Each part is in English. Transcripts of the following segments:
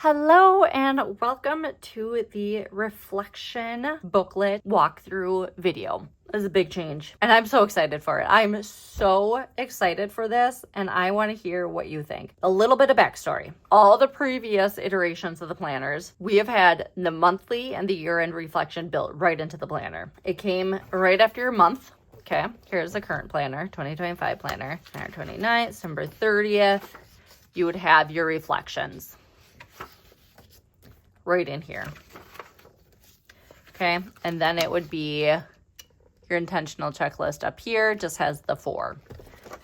Hello and welcome to the reflection booklet walkthrough video. This is a big change and I'm so excited for it. I'm so excited for this and I want to hear what you think. A little bit of backstory. All the previous iterations of the planners, we have had the monthly and the year-end reflection built right into the planner. It came right after your month. Okay, here's the current planner, 2025 planner, November 29th, December 30th. You would have your reflections right in here. Okay, and then it would be your intentional checklist up here, just has the 4.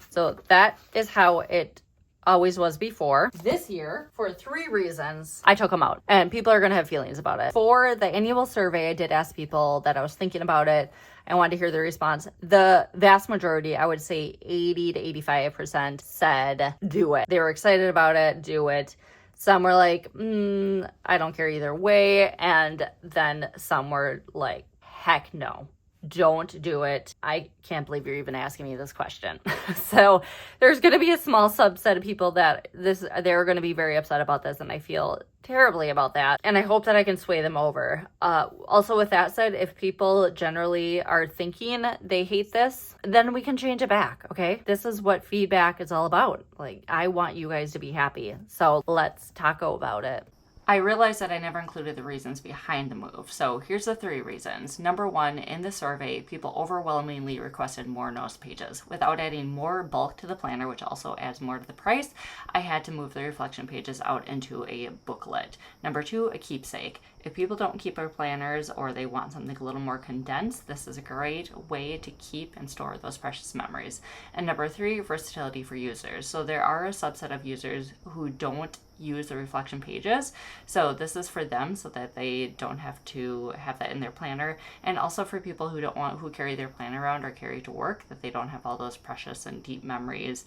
So that is how it always was before. This year, for 3 reasons, I took them out and people are going to have feelings about it. For the annual survey, I did ask people that I was thinking about it. I wanted to hear their response. The vast majority, I would say 80 to 85% said, do it. They were excited about it, do it. Some were like, I don't care either way. And then some were like, heck no, don't do it. I can't believe you're even asking me this question. So there's going to be a small subset of people that they're going to be very upset about this. And I feel terribly about that. And I hope that I can sway them over. Also with that said, if people generally are thinking they hate this, then we can change it back. Okay. This is what feedback is all about. Like, I want you guys to be happy. So let's taco about it. I realized that I never included the reasons behind the move. So here's the 3 reasons. Number 1, in the survey, people overwhelmingly requested more notes pages. Without adding more bulk to the planner, which also adds more to the price, I had to move the reflection pages out into a booklet. Number 2, a keepsake. If people don't keep their planners or they want something a little more condensed, this is a great way to keep and store those precious memories. And number 3, versatility for users. So there are a subset of users who don't use the reflection pages. So this is for them so that they don't have to have that in their planner. And also for people who carry their planner around or carry to work, that they don't have all those precious and deep memories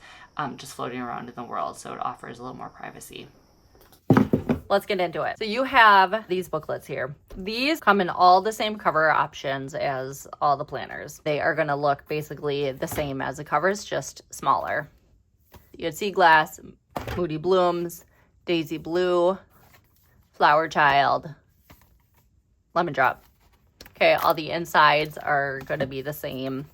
just floating around in the world. So it offers a little more privacy. Let's get into it. So you have these booklets here. These come in all the same cover options as all the planners. They are going to look basically the same as the covers, just smaller. You had Sea Glass, Moody Blooms, Daisy Blue, Flower Child, Lemon Drop. Okay, all the insides are going to be the same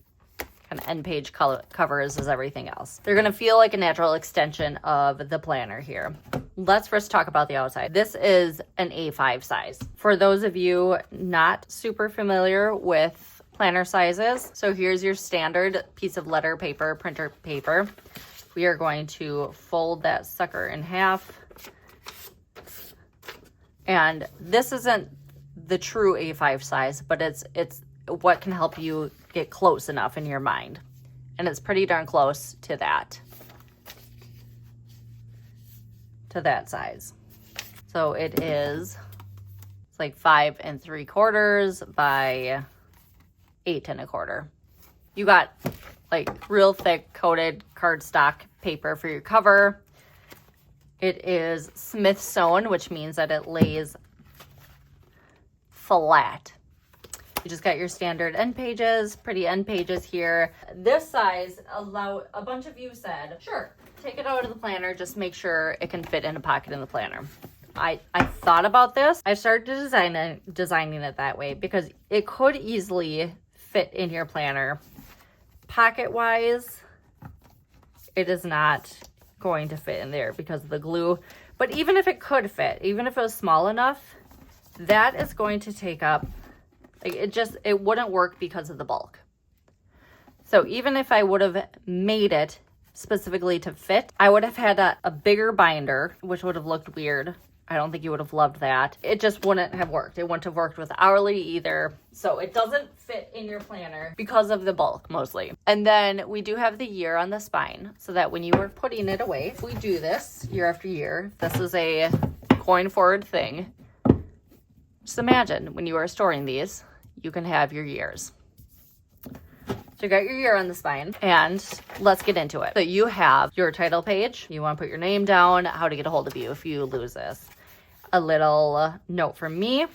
kind of end page covers as everything else. They're going to feel like a natural extension of the planner here. Let's first talk about the outside. This is an A5 size. For those of you not super familiar with planner sizes, so here's your standard piece of letter paper, printer paper. We are going to fold that sucker in half. And this isn't the true A5 size, but it's what can help you get close enough in your mind. And it's pretty darn close to that size. So it's like 5 3/4 by 8 1/4. You got like real thick coated cardstock paper for your cover. It is Smith sewn, which means that it lays flat. You just got your standard end pages, pretty end pages here. This size, a bunch of you said, sure, take it out of the planner, just make sure it can fit in a pocket in the planner. I thought about this. I started designing it that way because it could easily fit in your planner. Pocket-wise, it is not going to fit in there because of the glue. But even if it could fit, even if it was small enough, that is going to take up, like it wouldn't work because of the bulk. So even if I would have made it specifically to fit, I would have had a bigger binder, which would have looked weird. I don't think you would have loved that. It just wouldn't have worked. It wouldn't have worked with hourly either. So it doesn't fit in your planner because of the bulk mostly. And then we do have the year on the spine so that when you are putting it away, if we do this year after year, this is a coin forward thing. Just imagine when you are storing these, you can have your years. So you got your year on the spine and let's get into it. So you have your title page. You want to put your name down, how to get a hold of you if you lose this. A little note from me.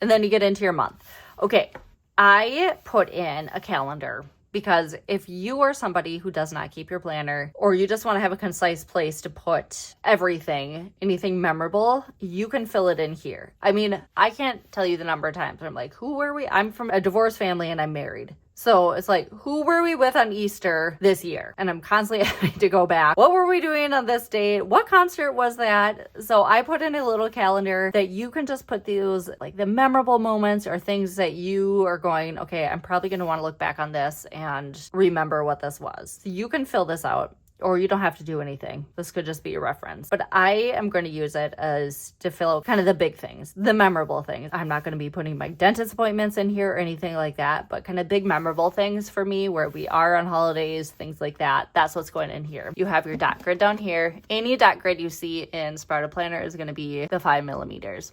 And then you get into your month. Okay, I put in a calendar because if you are somebody who does not keep your planner, or you just want to have a concise place to put everything, anything memorable, you can fill it in here. I mean, I can't tell you the number of times I'm like, who were we? I'm from a divorced family and I'm married. So it's like, who were we with on Easter this year? And I'm constantly having to go back. What were we doing on this date? What concert was that? So I put in a little calendar that you can just put those, like the memorable moments or things that you are going, okay, I'm probably going to want to look back on this and remember what this was. So you can fill this out. Or you don't have to do anything. This could just be a reference. But I am going to use it as to fill out kind of the big things, the memorable things. I'm not going to be putting my dentist appointments in here or anything like that, but kind of big memorable things for me where we are on holidays, things like that. That's what's going in here. You have your dot grid down here. Any dot grid you see in Sprouted Planner is going to be the 5 millimeters.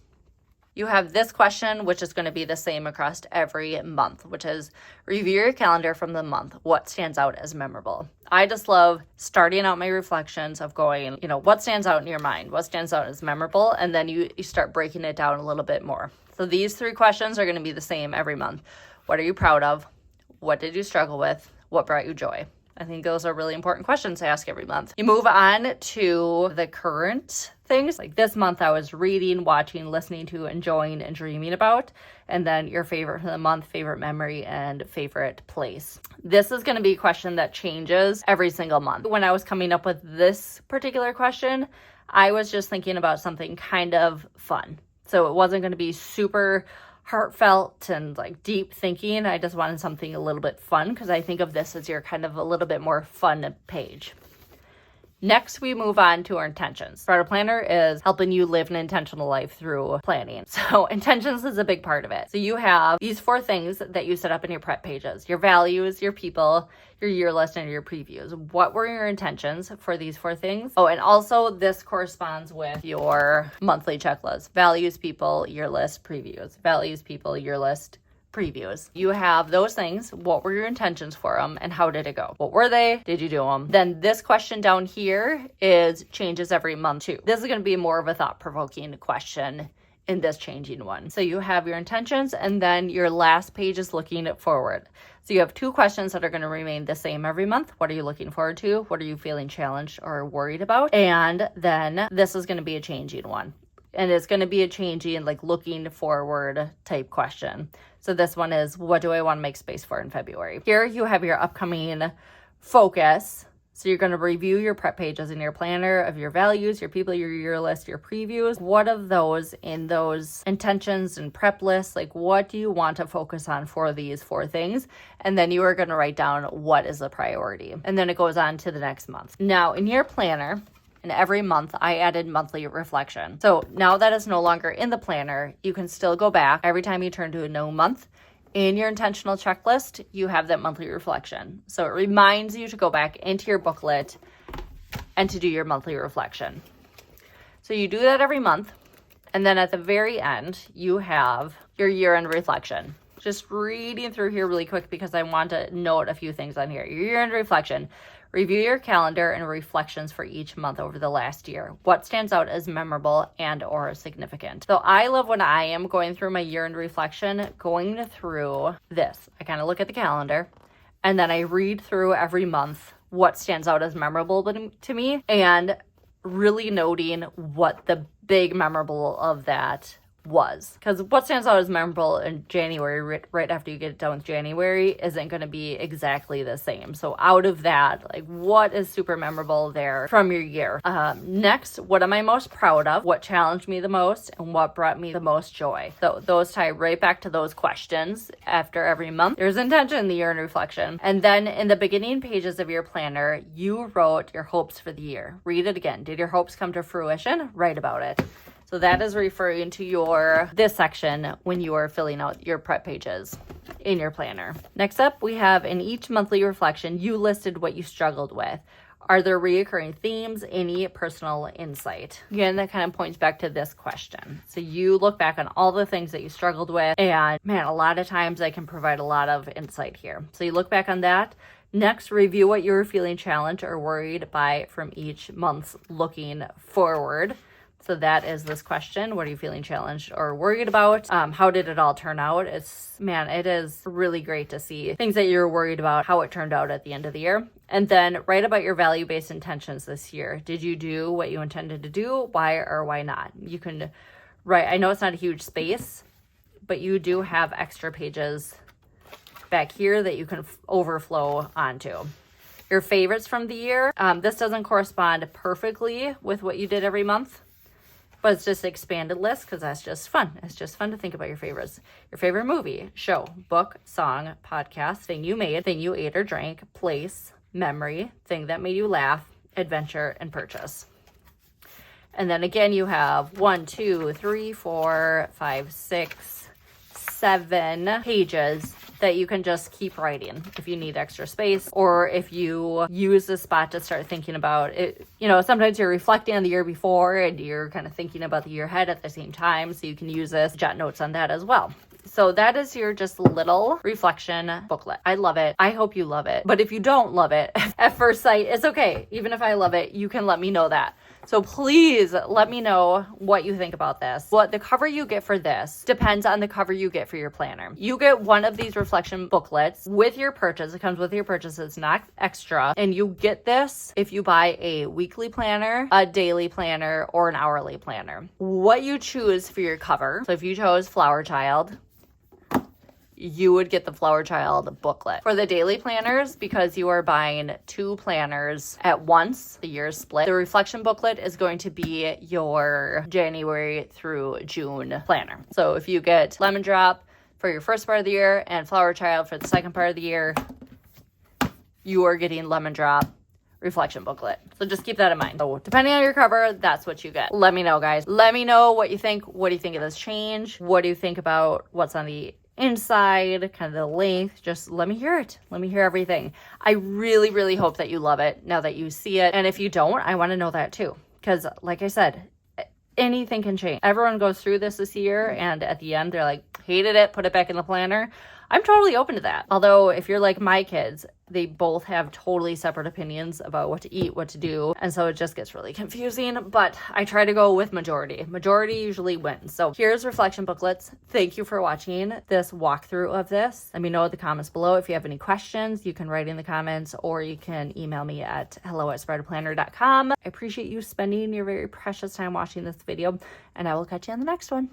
You have this question, which is going to be the same across every month, which is review your calendar from the month. What stands out as memorable? I just love starting out my reflections of going, what stands out in your mind? What stands out as memorable? And then you start breaking it down a little bit more. So these 3 questions are going to be the same every month. What are you proud of? What did you struggle with? What brought you joy? I think those are really important questions to ask every month. You move on to the current things. Like this month I was reading, watching, listening to, enjoying, and dreaming about. And then your favorite for the month, favorite memory, and favorite place. This is going to be a question that changes every single month. When I was coming up with this particular question, I was just thinking about something kind of fun. So it wasn't going to be super heartfelt and like deep thinking. I just wanted something a little bit fun because I think of this as your kind of a little bit more fun page. Next, we move on to our intentions. Sprouted Planner is helping you live an intentional life through planning. So intentions is a big part of it. So you have these 4 things that you set up in your prep pages: your values, your people, your year list, and your previews. What were your intentions for these 4 things? Oh, and also this corresponds with your monthly checklist: values, people, year list, previews. Values, people, year list, previews. You have those things. What were your intentions for them and how did it go? What were they? Did you do them? Then this question down here is changes every month too. This is going to be more of a thought-provoking question in this changing one. So you have your intentions and then your last page is looking forward. So you have 2 questions that are going to remain the same every month. What are you looking forward to? What are you feeling challenged or worried about? And then this is going to be a changing one. And it's going to be a changing, like looking forward type question. So this one is, what do I want to make space for in February? Here you have your upcoming focus. So you're going to review your prep pages in your planner of your values, your people, your year list, your previews. What of those in those intentions and prep lists, like what do you want to focus on for these 4 things? And then you are going to write down what is the priority. And then it goes on to the next month. Now in your planner, and every month I added monthly reflection. So now that it's no longer in the planner, you can still go back every time you turn to a new month. In your intentional checklist, you have that monthly reflection. So it reminds you to go back into your booklet and to do your monthly reflection. So you do that every month. And then at the very end, you have your year-end reflection. Just reading through here really quick because I want to note a few things on here. Your year-end reflection. Review your calendar and reflections for each month over the last year. What stands out as memorable and or significant? So I love when I am going through my year-end reflection, going through this. I kind of look at the calendar and then I read through every month what stands out as memorable to me and really noting what the big memorable of that was. Because what stands out as memorable in January, right after you get done with January, isn't going to be exactly the same. So out of that, like what is super memorable there from your year? Next, what am I most proud of? What challenged me the most? And what brought me the most joy? So those tie right back to those questions after every month. There's intention in the year and reflection. And then in the beginning pages of your planner, you wrote your hopes for the year. Read it again. Did your hopes come to fruition? Write about it. So that is referring to this section when you are filling out your prep pages in your planner. Next up, we have in each monthly reflection, you listed what you struggled with. Are there reoccurring themes, any personal insight? Again, that kind of points back to this question. So you look back on all the things that you struggled with, and man, a lot of times I can provide a lot of insight here. So you look back on that. Next, review what you were feeling challenged or worried by from each month's looking forward So that is this question. What are you feeling challenged or worried about? How did it all turn out? It is really great to see things that you're worried about, how it turned out at the end of the year. And then write about your value-based intentions this year. Did you do what you intended to do? Why or why not? You can write, I know it's not a huge space, but you do have extra pages back here that you can overflow onto. Your favorites from the year. This doesn't correspond perfectly with what you did every month, but it's just an expanded list because that's just fun. It's just fun to think about your favorites. Your favorite movie, show, book, song, podcast, thing you made, thing you ate or drank, place, memory, thing that made you laugh, adventure, and purchase. And then again, you have 1, 2, 3, 4, 5, 6, 7 pages that you can just keep writing if you need extra space, or if you use this spot to start thinking about it. You know, sometimes you're reflecting on the year before and you're kind of thinking about the year ahead at the same time, so you can use this, jot notes on that as well. So that is your just little reflection booklet. I love it. I hope you love it. But if you don't love it at first sight, it's okay. Even if I love it, you can let me know that. So please let me know what you think about this. What the cover you get for this depends on the cover you get for your planner. You get one of these reflection booklets with your purchase. It comes with your purchase. It's not extra. And you get this if you buy a weekly planner, a daily planner, or an hourly planner. What you choose for your cover. So if you chose Flower Child, you would get the Flower Child booklet. For the daily planners, because you are buying 2 planners at once, the year's split, the reflection booklet is going to be your January through June planner. So if you get Lemon Drop for your first part of the year and Flower Child for the second part of the year, you are getting Lemon Drop reflection booklet. So just keep that in mind. So depending on your cover, that's what you get. Let me know, guys. Let me know what you think. What do you think of this change? What do you think about what's on the inside, kind of the length? Just let me hear it. Let me hear everything. I really, really hope that you love it now that you see it. And if you don't, I want to know that too. Because like I said, anything can change. Everyone goes through this year, and at the end, they're like, hated it, put it back in the planner. I'm totally open to that. Although if you're like my kids, they both have totally separate opinions about what to eat, what to do. And so it just gets really confusing, but I try to go with majority. Majority usually wins. So here's reflection booklets. Thank you for watching this walkthrough of this. Let me know in the comments below. If you have any questions, you can write in the comments, or you can email me at hello@sproutedplanner.com. I appreciate you spending your very precious time watching this video, and I will catch you on the next one.